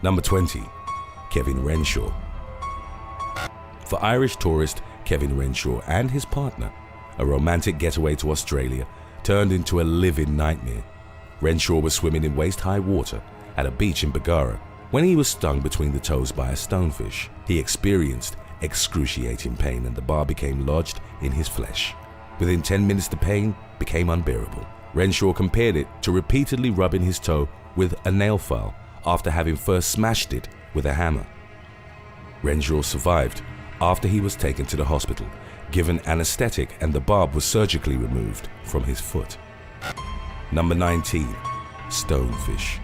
Number 20. Kevin Renshaw. For Irish tourist Kevin Renshaw and his partner, a romantic getaway to Australia turned into a living nightmare. Renshaw was swimming in waist-high water at a beach in Bargara when he was stung between the toes by a stonefish. He experienced excruciating pain and the bar became lodged in his flesh. Within 10 minutes the pain became unbearable. Renshaw compared it to repeatedly rubbing his toe with a nail file after having first smashed it with a hammer. Renshaw survived after he was taken to the hospital, given anesthetic, and the barb was surgically removed from his foot. Number 19. Stonefish.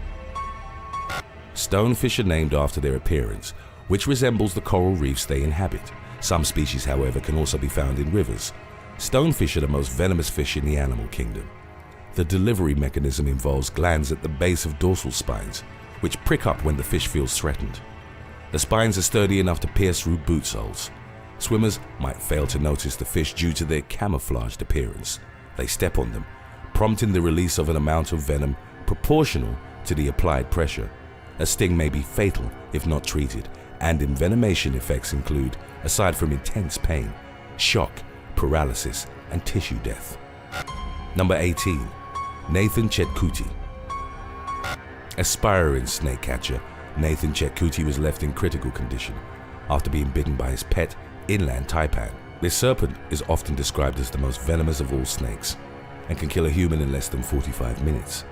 Stonefish are named after their appearance, which resembles the coral reefs they inhabit. Some species, however, can also be found in rivers. Stonefish are the most venomous fish in the animal kingdom. The delivery mechanism involves glands at the base of dorsal spines, which prick up when the fish feels threatened. The spines are sturdy enough to pierce through boot soles. Swimmers might fail to notice the fish due to their camouflaged appearance. They step on them, prompting the release of an amount of venom proportional to the applied pressure. A sting may be fatal if not treated, and envenomation effects include, aside from intense pain, shock, paralysis, and tissue death. Number 18. Nathan Chetcuti. Aspiring snake catcher, Nathan Chetcuti was left in critical condition after being bitten by his pet inland taipan. This serpent is often described as the most venomous of all snakes and can kill a human in less than 45 minutes.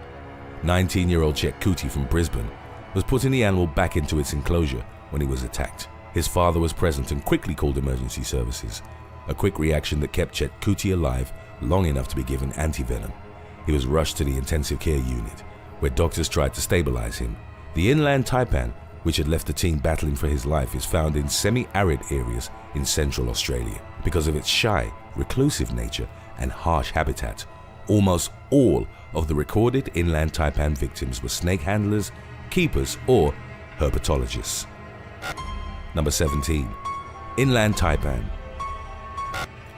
19-year-old Chetcuti from Brisbane was putting the animal back into its enclosure when he was attacked. His father was present and quickly called emergency services, a quick reaction that kept Chetcuti alive long enough to be given anti-venom. He was rushed to the intensive care unit, where doctors tried to stabilize him. The inland taipan, which had left the team battling for his life, is found in semi-arid areas in central Australia. Because of its shy, reclusive nature and harsh habitat, almost all of the recorded inland taipan victims were snake handlers, keepers, or herpetologists. Number 17. Inland taipan.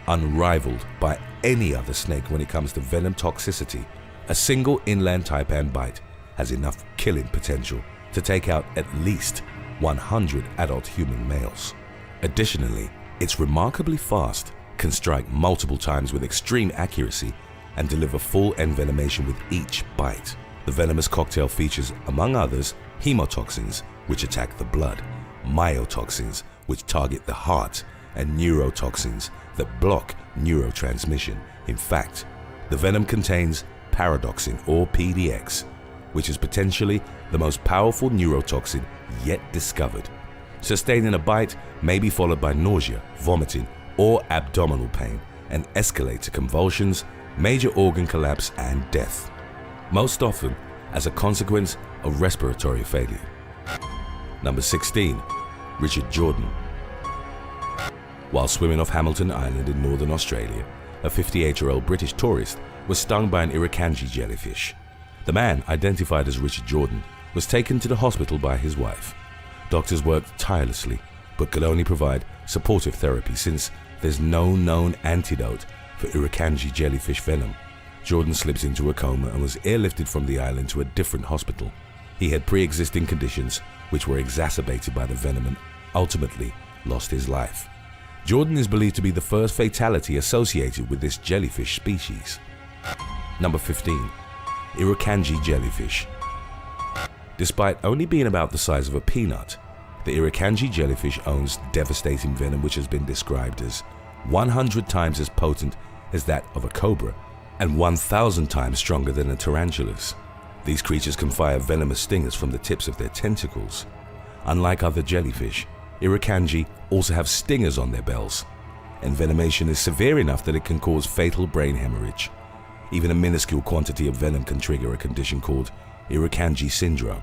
Unrivaled by any other snake when it comes to venom toxicity, a single inland taipan bite has enough killing potential to take out at least 100 adult human males. Additionally, it's remarkably fast, can strike multiple times with extreme accuracy, and deliver full envenomation with each bite. The venomous cocktail features, among others, hemotoxins, which attack the blood, myotoxins, which target the heart, and neurotoxins that block neurotransmission. In fact, the venom contains paradoxin, or PDX, which is potentially the most powerful neurotoxin yet discovered. Sustaining a bite may be followed by nausea, vomiting, or abdominal pain, and escalate to convulsions, major organ collapse, and death, most often as a consequence of respiratory failure. Number 16. Richard Jordan. While swimming off Hamilton Island in northern Australia, a 58-year-old British tourist was stung by an Irukandji jellyfish. The man, identified as Richard Jordan, was taken to the hospital by his wife. Doctors worked tirelessly, but could only provide supportive therapy since there's no known antidote for Irukandji jellyfish venom. Jordan slipped into a coma and was airlifted from the island to a different hospital. He had pre-existing conditions which were exacerbated by the venom and ultimately lost his life. Jordan is believed to be the first fatality associated with this jellyfish species. Number 15. Irukandji jellyfish. Despite only being about the size of a peanut, the Irukandji jellyfish owns devastating venom which has been described as 100 times as potent as that of a cobra and 1,000 times stronger than a tarantula's. These creatures can fire venomous stingers from the tips of their tentacles. Unlike other jellyfish, Irukandji also have stingers on their bells. Envenomation is severe enough that it can cause fatal brain hemorrhage. Even a minuscule quantity of venom can trigger a condition called Irukandji syndrome.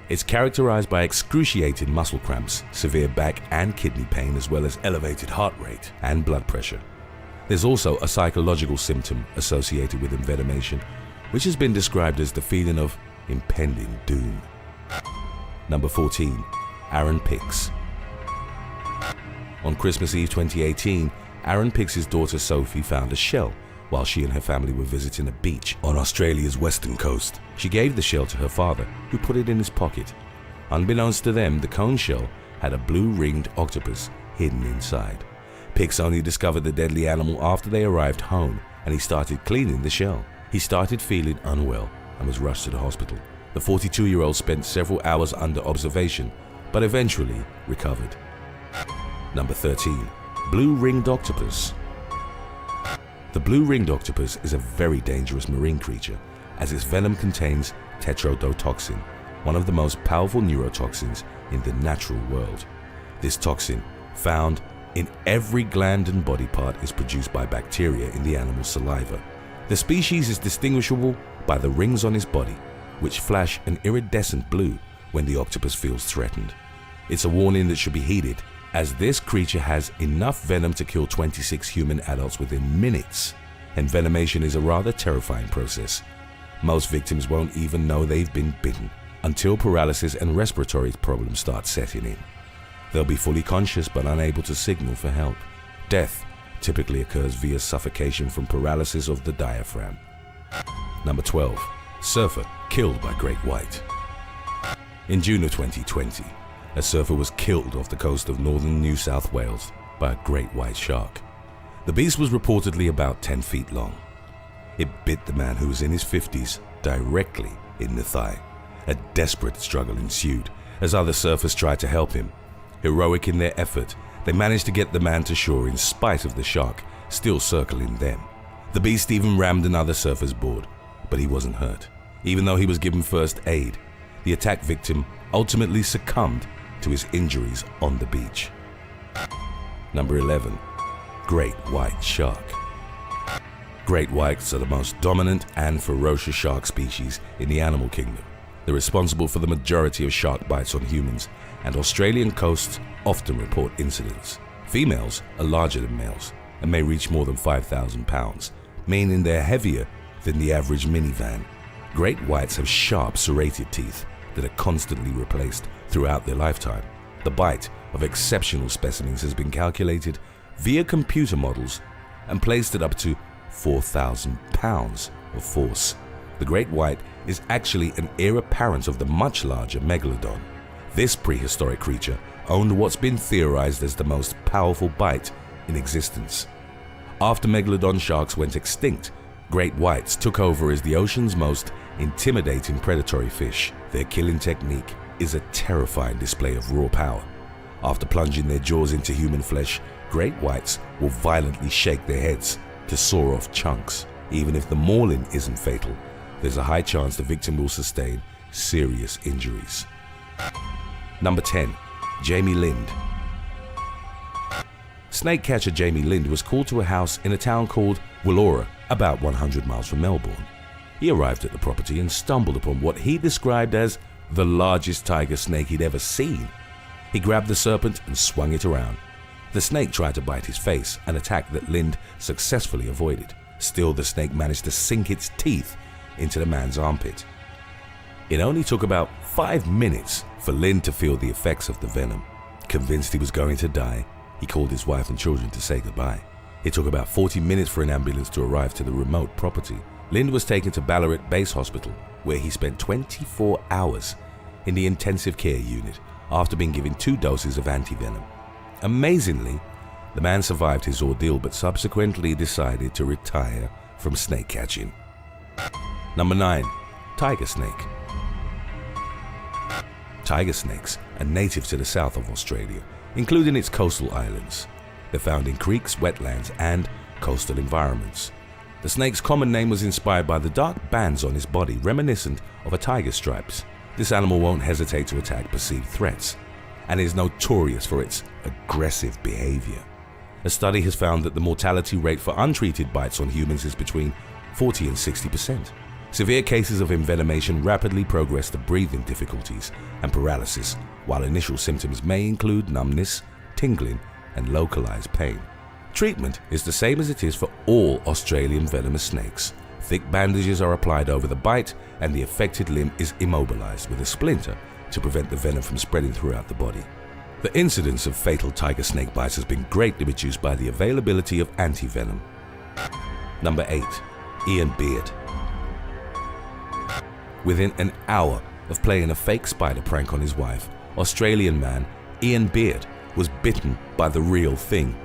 It's characterized by excruciating muscle cramps, severe back and kidney pain, as well as elevated heart rate and blood pressure. There's also a psychological symptom associated with envenomation, which has been described as the feeling of impending doom. Number 14. Aaron Pix. On Christmas Eve 2018, Aaron Pix's daughter Sophie found a shell while she and her family were visiting a beach on Australia's western coast. She gave the shell to her father, who put it in his pocket. Unbeknownst to them, the cone shell had a blue-ringed octopus hidden inside. Pix only discovered the deadly animal after they arrived home, and he started cleaning the shell. He started feeling unwell and was rushed to the hospital. The 42-year-old spent several hours under observation, but eventually recovered. Number 13. Blue-ringed octopus. The blue-ringed octopus is a very dangerous marine creature, as its venom contains tetrodotoxin, one of the most powerful neurotoxins in the natural world. This toxin, found in every gland and body part, is produced by bacteria in the animal's saliva. The species is distinguishable by the rings on its body, which flash an iridescent blue when the octopus feels threatened. It's a warning that should be heeded, as this creature has enough venom to kill 26 human adults within minutes. Envenomation is a rather terrifying process. Most victims won't even know they've been bitten until paralysis and respiratory problems start setting in. They'll be fully conscious but unable to signal for help. Death typically occurs via suffocation from paralysis of the diaphragm. Number 12. Surfer killed by great white. In June of 2020, a surfer was killed off the coast of northern New South Wales by a great white shark. The beast was reportedly about 10 feet long. It bit the man, who was in his 50s, directly in the thigh. A desperate struggle ensued as other surfers tried to help him. Heroic in their effort, they managed to get the man to shore in spite of the shark still circling them. The beast even rammed another surfer's board, but he wasn't hurt. Even though he was given first aid, the attack victim ultimately succumbed to his injuries on the beach. Number 11. Great white shark. Great whites are the most dominant and ferocious shark species in the animal kingdom. They're responsible for the majority of shark bites on humans, and Australian coasts often report incidents. Females are larger than males and may reach more than 5,000 pounds, meaning they're heavier than the average minivan. Great whites have sharp, serrated teeth that are constantly replaced throughout their lifetime. The bite of exceptional specimens has been calculated via computer models and placed at up to 4,000 pounds of force. The great white is actually an heir apparent of the much larger megalodon. This prehistoric creature owned what's been theorized as the most powerful bite in existence. After megalodon sharks went extinct, great whites took over as the ocean's most intimidating predatory fish. Their killing technique is a terrifying display of raw power. After plunging their jaws into human flesh, great whites will violently shake their heads to saw off chunks. Even if the mauling isn't fatal, there's a high chance the victim will sustain serious injuries. Number 10. Jamie Lind. Snake catcher Jamie Lind was called to a house in a town called Wollora, about 100 miles from Melbourne. He arrived at the property and stumbled upon what he described as the largest tiger snake he'd ever seen. He grabbed the serpent and swung it around. The snake tried to bite his face, an attack that Lind successfully avoided. Still, the snake managed to sink its teeth into the man's armpit. It only took about 5 minutes for Lind to feel the effects of the venom. Convinced he was going to die, he called his wife and children to say goodbye. It took about 40 minutes for an ambulance to arrive to the remote property. Lind was taken to Ballarat Base Hospital, where he spent 24 hours in the intensive care unit after being given 2 doses of antivenom. Amazingly, the man survived his ordeal but subsequently decided to retire from snake catching. Number 9. Tiger snake. Tiger snakes are native to the south of Australia, including its coastal islands. They're found in creeks, wetlands, and coastal environments. The snake's common name was inspired by the dark bands on its body, reminiscent of a tiger's stripes. This animal won't hesitate to attack perceived threats and is notorious for its aggressive behavior. A study has found that the mortality rate for untreated bites on humans is between 40 and 60%. Severe cases of envenomation rapidly progress to breathing difficulties and paralysis, while initial symptoms may include numbness, tingling, and localized pain. Treatment is the same as it is for all Australian venomous snakes. Thick bandages are applied over the bite, and the affected limb is immobilized with a splinter to prevent the venom from spreading throughout the body. The incidence of fatal tiger snake bites has been greatly reduced by the availability of antivenom. Number 8. Ian Beard. Within an hour of playing a fake spider prank on his wife, Australian man Ian Beard was bitten by the real thing.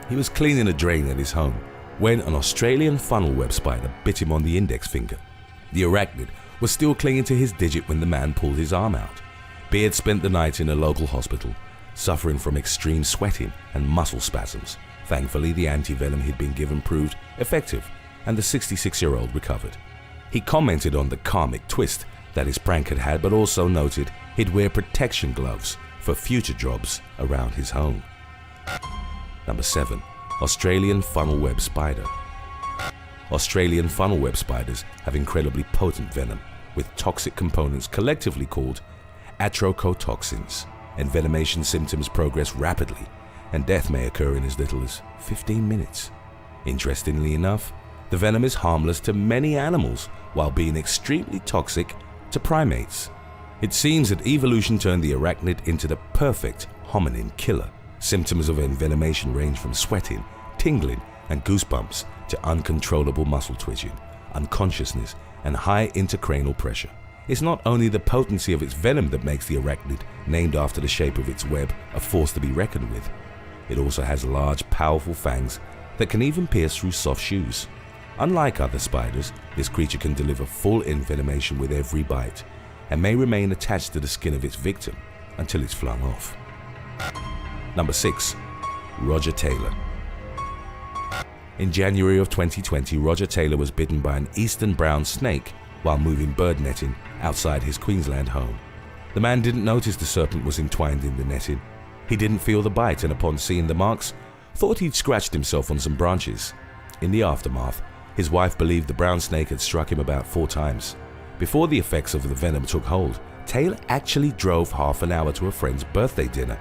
He was cleaning a drain at his home when an Australian funnel web spider bit him on the index finger. The arachnid was still clinging to his digit when the man pulled his arm out. Beard spent the night in a local hospital, suffering from extreme sweating and muscle spasms. Thankfully, the anti-venom he'd been given proved effective, and the 66-year-old recovered. He commented on the karmic twist that his prank had had, but also noted he'd wear protection gloves for future jobs around his home. Number 7. Australian funnel web spider. Australian funnel web spiders have incredibly potent venom with toxic components collectively called atrocotoxins. Envenomation symptoms progress rapidly, and death may occur in as little as 15 minutes. Interestingly enough, the venom is harmless to many animals while being extremely toxic to primates. It seems that evolution turned the arachnid into the perfect hominin killer. Symptoms of envenomation range from sweating, tingling, and goosebumps to uncontrollable muscle twitching, unconsciousness, and high intracranial pressure. It's not only the potency of its venom that makes the arachnid, named after the shape of its web, a force to be reckoned with. It also has large, powerful fangs that can even pierce through soft shoes. Unlike other spiders, this creature can deliver full envenomation with every bite and may remain attached to the skin of its victim until it's flung off. Number 6. Roger Taylor. In January of 2020, Roger Taylor was bitten by an eastern brown snake while moving bird netting outside his Queensland home. The man didn't notice the serpent was entwined in the netting. He didn't feel the bite, and upon seeing the marks, thought he'd scratched himself on some branches. In the aftermath, his wife believed the brown snake had struck him about 4 times. Before the effects of the venom took hold, Taylor actually drove half an hour to a friend's birthday dinner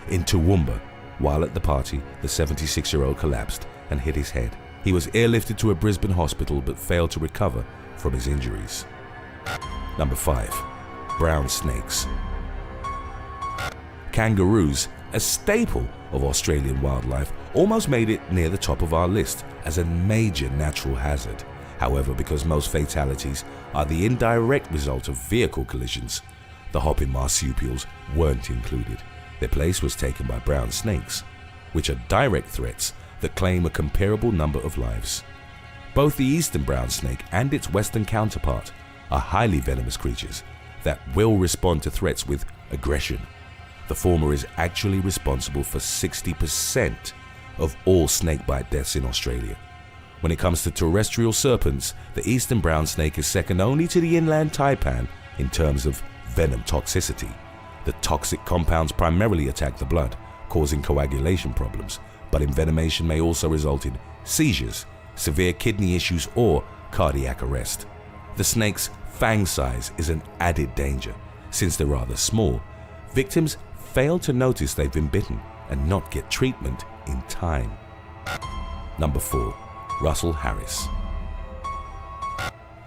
in Toowoomba. While at the party, the 76-year-old collapsed and hit his head. He was airlifted to a Brisbane hospital but failed to recover from his injuries. Number 5. Brown snakes. Kangaroos, a staple of Australian wildlife, almost made it near the top of our list as a major natural hazard. However, because most fatalities are the indirect result of vehicle collisions, the hopping marsupials weren't included. Their place was taken by brown snakes, which are direct threats that claim a comparable number of lives. Both the eastern brown snake and its western counterpart are highly venomous creatures that will respond to threats with aggression. The former is actually responsible for 60% of all snakebite deaths in Australia. When it comes to terrestrial serpents, the eastern brown snake is second only to the inland taipan in terms of venom toxicity. The toxic compounds primarily attack the blood, causing coagulation problems, but envenomation may also result in seizures, severe kidney issues, or cardiac arrest. The snake's fang size is an added danger. Since they're rather small, victims fail to notice they've been bitten and not get treatment in time. Number 4. Russell Harris.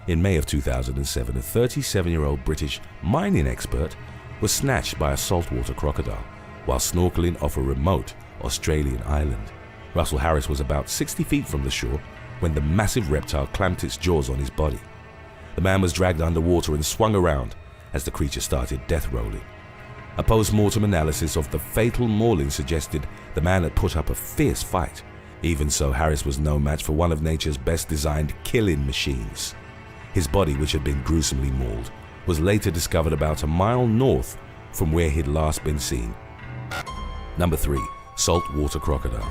In May of 2007, a 37-year-old British mining expert was snatched by a saltwater crocodile while snorkeling off a remote Australian island. Russell Harris was about 60 feet from the shore when the massive reptile clamped its jaws on his body. The man was dragged underwater and swung around as the creature started death rolling. A post-mortem analysis of the fatal mauling suggested the man had put up a fierce fight. Even so, Harris was no match for one of nature's best designed killing machines. His body, which had been gruesomely mauled, was later discovered about a mile north from where he'd last been seen. Number 3. Saltwater crocodile.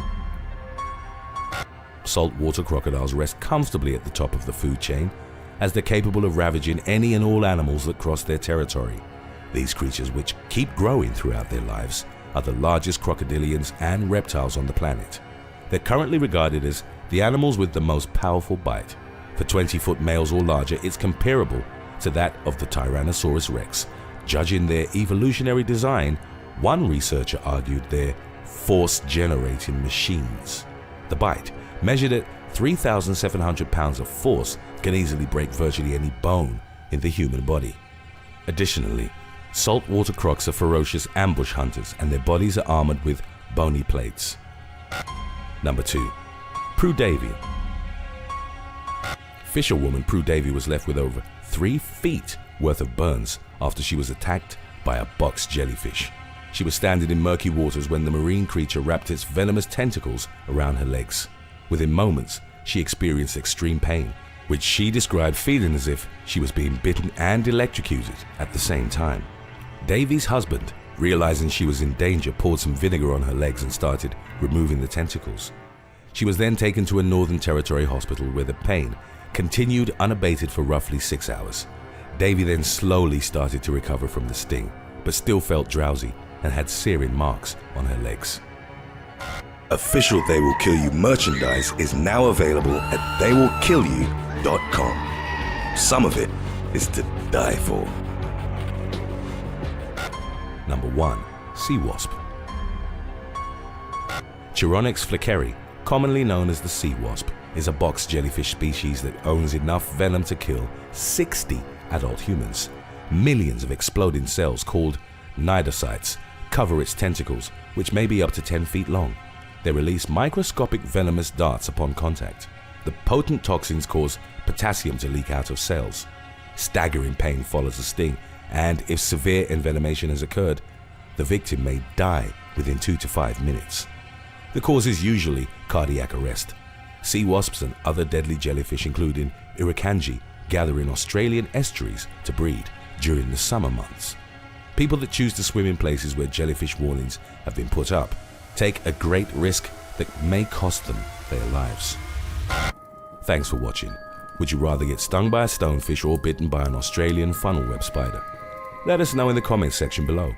Saltwater crocodiles rest comfortably at the top of the food chain, as they're capable of ravaging any and all animals that cross their territory. These creatures, which keep growing throughout their lives, are the largest crocodilians and reptiles on the planet. They're currently regarded as the animals with the most powerful bite. For 20-foot males or larger, it's comparable to that of the Tyrannosaurus rex. Judging their evolutionary design, one researcher argued they're force-generating machines. The bite, measured at 3,700 pounds of force, can easily break virtually any bone in the human body. Additionally, saltwater crocs are ferocious ambush hunters, and their bodies are armored with bony plates. Number 2. Prue Davy. Fisherwoman Prue Davy was left with over 3 feet worth of burns after she was attacked by a box jellyfish. She was standing in murky waters when the marine creature wrapped its venomous tentacles around her legs. Within moments, she experienced extreme pain, which she described feeling as if she was being bitten and electrocuted at the same time. Davy's husband, realizing she was in danger, poured some vinegar on her legs and started removing the tentacles. She was then taken to a Northern Territory hospital where the pain continued unabated for roughly 6 hours. Davy then slowly started to recover from the sting, but still felt drowsy and had searing marks on her legs. Official They Will Kill You merchandise is now available at theywillkillyou.com. Some of it is to die for. Number 1. Sea wasp. Chironix fleckeri, commonly known as the sea wasp, is a box jellyfish species that owns enough venom to kill 60 adult humans. Millions of exploding cells called cnidocytes cover its tentacles, which may be up to 10 feet long. They release microscopic venomous darts upon contact. The potent toxins cause potassium to leak out of cells. Staggering pain follows the sting, and if severe envenomation has occurred, the victim may die within 2 to 5 minutes. The cause is usually cardiac arrest. Sea wasps and other deadly jellyfish, including Irukandji, gather in Australian estuaries to breed during the summer months. People that choose to swim in places where jellyfish warnings have been put up take a great risk that may cost them their lives. Thanks for watching. Would you rather get stung by a stonefish or bitten by an Australian funnel web spider? Let us know in the comments section below.